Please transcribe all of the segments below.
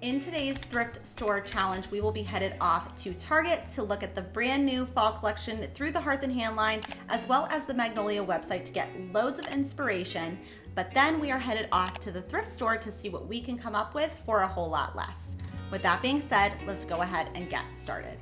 In today's thrift store challenge, we will be headed off to Target to look at the brand new fall collection through the Hearth and Hand line, as well as the Magnolia website to get loads of inspiration. But then we are headed off to the thrift store to see what we can come up with for a whole lot less. With that being said, let's go ahead and get started.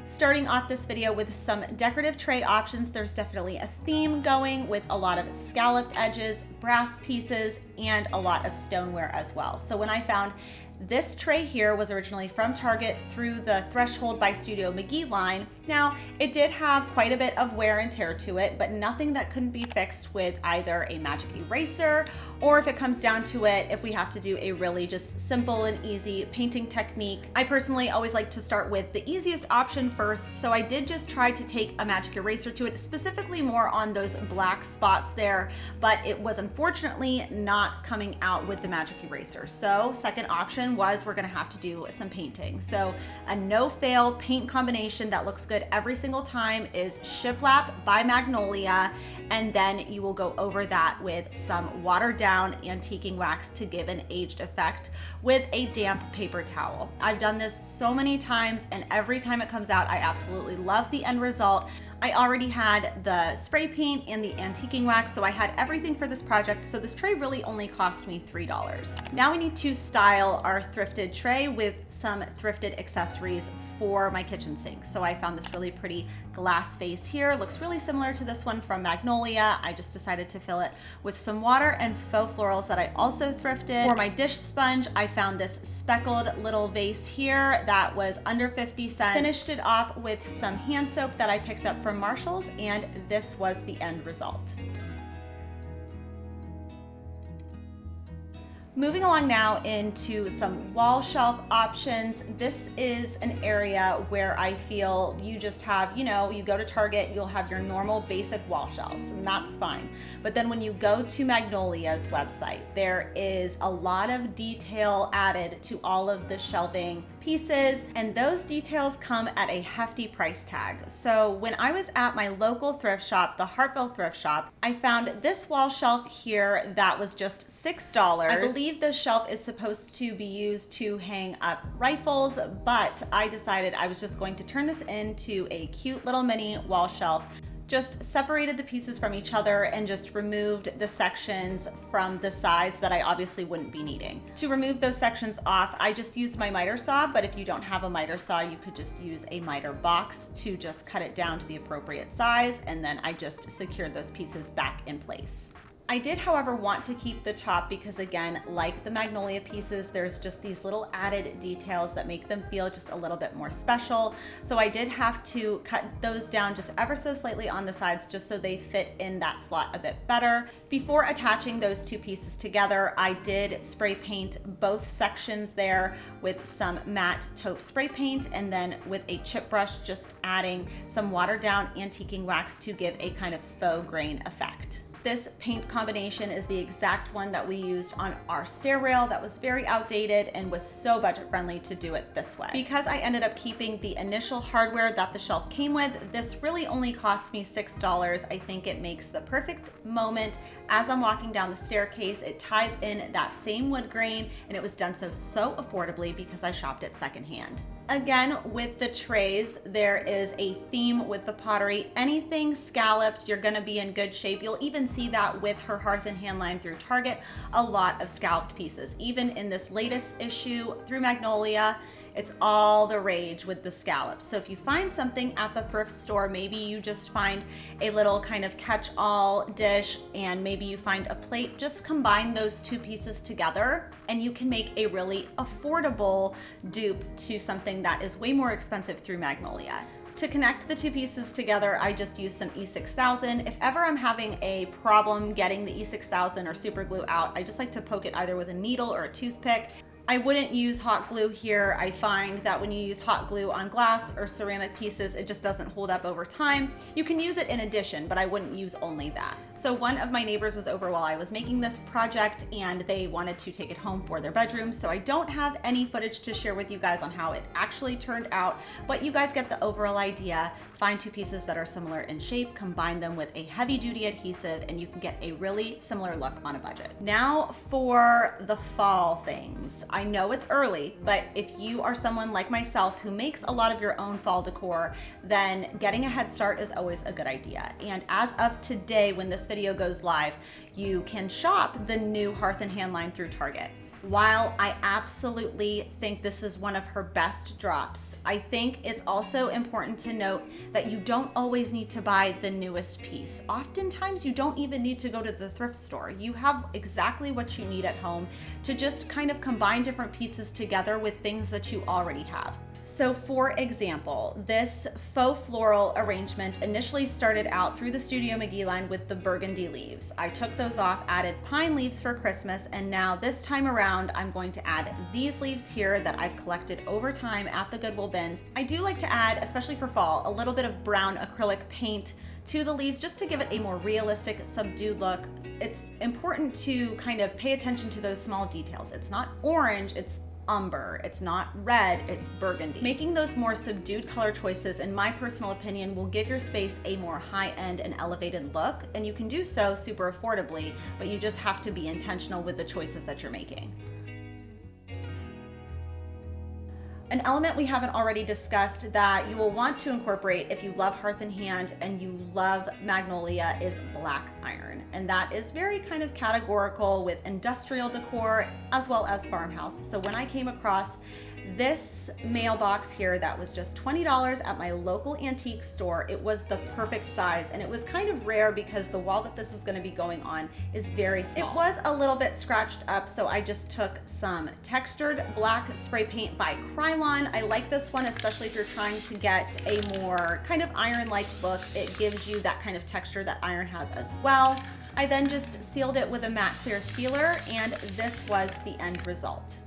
Starting off this video with some decorative tray options, there's definitely a theme going with a lot of scalloped edges, brass pieces, and a lot of stoneware as well. So when I found this tray here was originally from Target through the Threshold by Studio McGee line. Now, it did have quite a bit of wear and tear to it, but nothing that couldn't be fixed with either a magic eraser, or if it comes down to it, if we have to do a really just simple and easy painting technique. I personally always like to start with the easiest option first, so I did just try to take a magic eraser to it, specifically more on those black spots there, but it was unfortunately not coming out with the magic eraser. So second option was we're gonna have to do some painting. So a no-fail paint combination that looks good every single time is Shiplap by Magnolia, and then you will go over that with some watered down antiquing wax to give an aged effect with a damp paper towel. I've done this so many times, and every time it comes out, I absolutely love the end result. I already had the spray paint and the antiquing wax, so I had everything for this project, so this tray really only cost me $3. Now we need to style our thrifted tray with some thrifted accessories for my kitchen sink. So I found this really pretty glass vase here. It looks really similar to this one from Magnolia. I just decided to fill it with some water and faux florals that I also thrifted. For my dish sponge, I found this speckled little vase here that was under 50 cents. Finished it off with some hand soap that I picked up from Marshall's, and this was the end result. Moving along now into some wall shelf options. This is an area where I feel you just have, you go to Target, you'll have your normal basic wall shelves, and that's fine. But then when you go to Magnolia's website, there is a lot of detail added to all of the shelving pieces, and those details come at a hefty price tag. So when I was at my local thrift shop, the Hartville thrift shop, I found this wall shelf here that was just $6. I believe this shelf is supposed to be used to hang up rifles, but I decided I was just going to turn this into a cute little mini wall shelf. Just separated the pieces from each other and just removed the sections from the sides that I obviously wouldn't be needing. To remove those sections off, I just used my miter saw, but if you don't have a miter saw, you could just use a miter box to just cut it down to the appropriate size, and then I just secured those pieces back in place. I did, however, want to keep the top because, again, like the Magnolia pieces, there's just these little added details that make them feel just a little bit more special. So I did have to cut those down just ever so slightly on the sides just so they fit in that slot a bit better. Before attaching those two pieces together, I did spray paint both sections there with some matte taupe spray paint, and then with a chip brush, just adding some watered down antiquing wax to give a kind of faux grain effect. This paint combination is the exact one that we used on our stair rail that was very outdated and was so budget friendly to do it this way. Because I ended up keeping the initial hardware that the shelf came with, this really only cost me $6. I think it makes the perfect moment as I'm walking down the staircase. It ties in that same wood grain, and it was done so affordably because I shopped it secondhand. Again, with the trays, there is a theme with the pottery. Anything scalloped, you're gonna be in good shape. You'll even see that with her Hearth and Hand line through Target, a lot of scalloped pieces. Even in this latest issue through Magnolia, it's all the rage with the scallops. So if you find something at the thrift store, maybe you just find a little kind of catch-all dish, and maybe you find a plate, just combine those two pieces together and you can make a really affordable dupe to something that is way more expensive through Magnolia. To connect the two pieces together, I just used some E6000. If ever I'm having a problem getting the E6000 or super glue out, I just like to poke it either with a needle or a toothpick. I wouldn't use hot glue here. I find that when you use hot glue on glass or ceramic pieces, it just doesn't hold up over time. You can use it in addition, but I wouldn't use only that. So one of my neighbors was over while I was making this project and they wanted to take it home for their bedroom. So I don't have any footage to share with you guys on how it actually turned out, but you guys get the overall idea. Find two pieces that are similar in shape, combine them with a heavy duty adhesive, and you can get a really similar look on a budget. Now for the fall things. I know it's early, but if you are someone like myself who makes a lot of your own fall decor, then getting a head start is always a good idea. And as of today, when this video goes live, you can shop the new Hearth and Hand line through Target. While I absolutely think this is one of her best drops, I think it's also important to note that you don't always need to buy the newest piece. Oftentimes you don't even need to go to the thrift store. You have exactly what you need at home to just kind of combine different pieces together with things that you already have. So for example, this faux floral arrangement initially started out through the Studio McGee line with the burgundy leaves. I took those off, added pine leaves for Christmas, and now this time around, I'm going to add these leaves here that I've collected over time at the Goodwill bins. I do like to add, especially for fall, a little bit of brown acrylic paint to the leaves just to give it a more realistic, subdued look. It's important to kind of pay attention to those small details. It's not orange, it's umber, it's not red, it's burgundy. Making those more subdued color choices, in my personal opinion, will give your space a more high-end and elevated look, and you can do so super affordably, but you just have to be intentional with the choices that you're making. An element we haven't already discussed that you will want to incorporate if you love Hearth and Hand and you love Magnolia is black iron. And that is very kind of categorical with industrial decor as well as farmhouse. So when I came across this mailbox here that was just $20 at my local antique store, it was the perfect size, and it was kind of rare because the wall that this is going to be going on is very small. It was a little bit scratched up, so I just took some textured black spray paint by Krylon. I like this one, especially if you're trying to get a more kind of iron-like look. It gives you that kind of texture that iron has as well. I then just sealed it with a matte clear sealer, and this was the end result.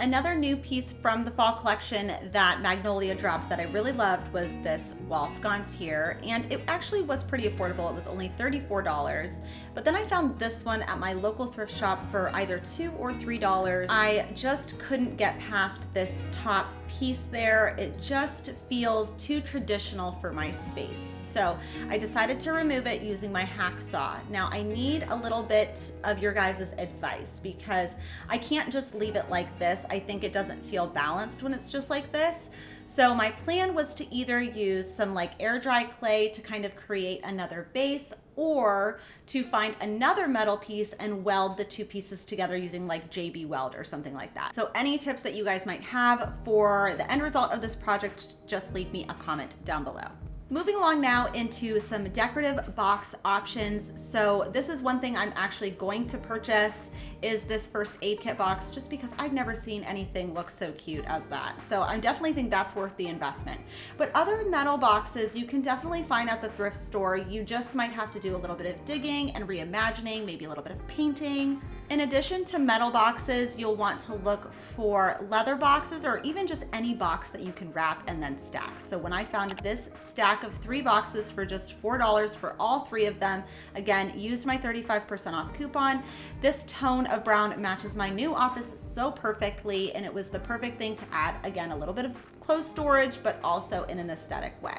Another new piece from the fall collection that Magnolia dropped that I really loved was this wall sconce here, and it actually was pretty affordable. It was only $34, but then I found this one at my local thrift shop for either $2 or $3. I just couldn't get past this top piece there. It just feels too traditional for my space. So I decided to remove it using my hacksaw. Now I need a little bit of your guys' advice because I can't just leave it like this. I think it doesn't feel balanced when it's just like this. So my plan was to either use some like air dry clay to kind of create another base, or to find another metal piece and weld the two pieces together using like JB Weld or something like that. So any tips that you guys might have for the end result of this project, just leave me a comment down below. Moving along now into some decorative box options. So this is one thing I'm actually going to purchase, is this first aid kit box, just because I've never seen anything look so cute as that. So I definitely think that's worth the investment. But other metal boxes you can definitely find at the thrift store. You just might have to do a little bit of digging and reimagining, maybe a little bit of painting. In addition to metal boxes, you'll want to look for leather boxes or even just any box that you can wrap and then stack. So when I found this stack of 3 boxes for just $4 for all 3 of them, again, used my 35% off coupon. This tone of brown matches my new office so perfectly, and it was the perfect thing to add, again, a little bit of clothes storage, but also in an aesthetic way.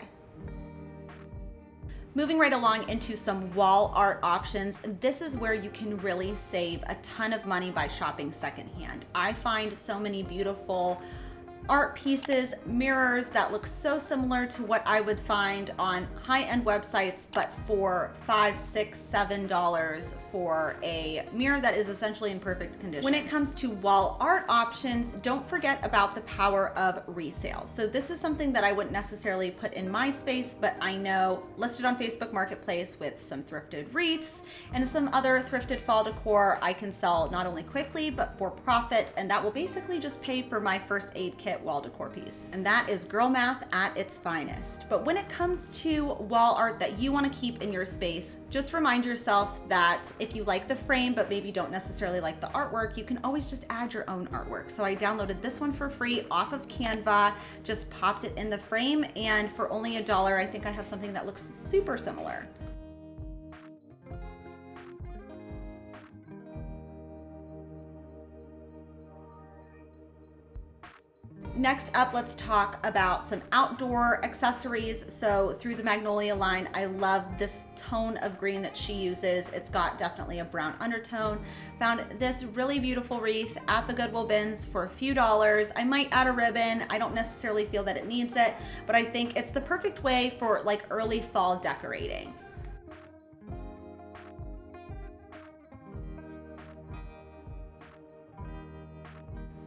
Moving right along into some wall art options, this is where you can really save a ton of money by shopping secondhand. I find so many beautiful art pieces, mirrors that look so similar to what I would find on high-end websites, but for $5, $6, $7 for a mirror that is essentially in perfect condition. When it comes to wall art options, don't forget about the power of resale. So this is something that I wouldn't necessarily put in my space, but I know listed on Facebook Marketplace with some thrifted wreaths and some other thrifted fall decor, I can sell not only quickly, but for profit. And that will basically just pay for my first aid kit wall decor piece. And that is girl math at its finest. But when it comes to wall art that you want to keep in your space, just remind yourself that if you like the frame, but maybe don't necessarily like the artwork, you can always just add your own artwork. So I downloaded this one for free off of Canva, just popped it in the frame, and for only $1, I think I have something that looks super similar. Next up, let's talk about some outdoor accessories. So through the Magnolia line, I love this tone of green that she uses. It's got definitely a brown undertone. Found this really beautiful wreath at the Goodwill bins for a few dollars. I might add a ribbon. I don't necessarily feel that it needs it, but I think it's the perfect way for like early fall decorating.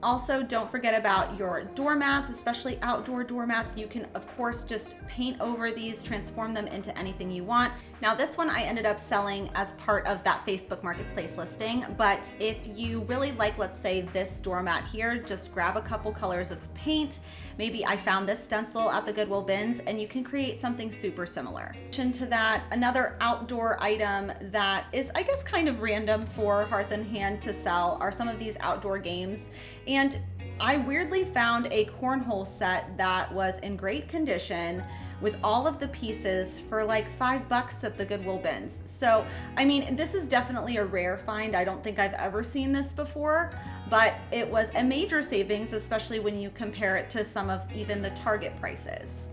Also, don't forget about your doormats, especially outdoor doormats. You can, of course, just paint over these, transform them into anything you want. Now, this one I ended up selling as part of that Facebook Marketplace listing, but if you really like, let's say, this doormat here, just grab a couple colors of paint. Maybe I found this stencil at the Goodwill bins, and you can create something super similar. In addition to that, another outdoor item that is, I guess, kind of random for Hearth and Hand to sell are some of these outdoor games. And I weirdly found a cornhole set that was in great condition with all of the pieces for like $5 at the Goodwill bins. So, I mean, this is definitely a rare find. I don't think I've ever seen this before, but it was a major savings, especially when you compare it to some of even the Target prices.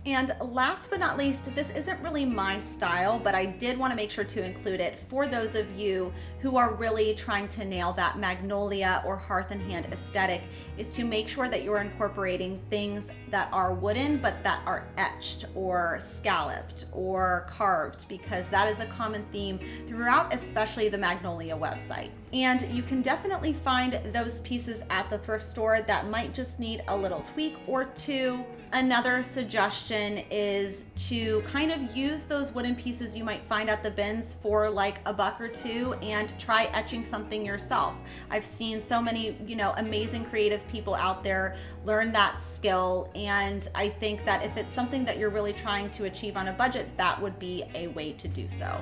And last but not least, this isn't really my style, but I did want to make sure to include it for those of you who are really trying to nail that Magnolia or Hearth and Hand aesthetic, is to make sure that you're incorporating things that are wooden, but that are etched or scalloped or carved, because that is a common theme throughout, especially the Magnolia website. And you can definitely find those pieces at the thrift store that might just need a little tweak or two. Another suggestion is to kind of use those wooden pieces you might find at the bins for like $1 or $2 and try etching something yourself. I've seen so many, amazing creative people out there learn that skill, and I think that if it's something that you're really trying to achieve on a budget, that would be a way to do so.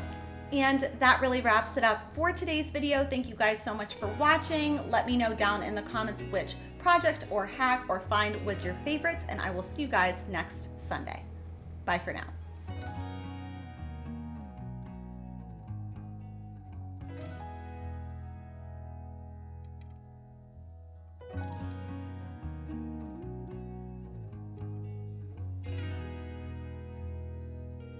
And that really wraps it up for today's video. Thank you guys so much for watching. Let me know down in the comments which project or hack or find was your favorites, and I will see you guys next Sunday. Bye for now.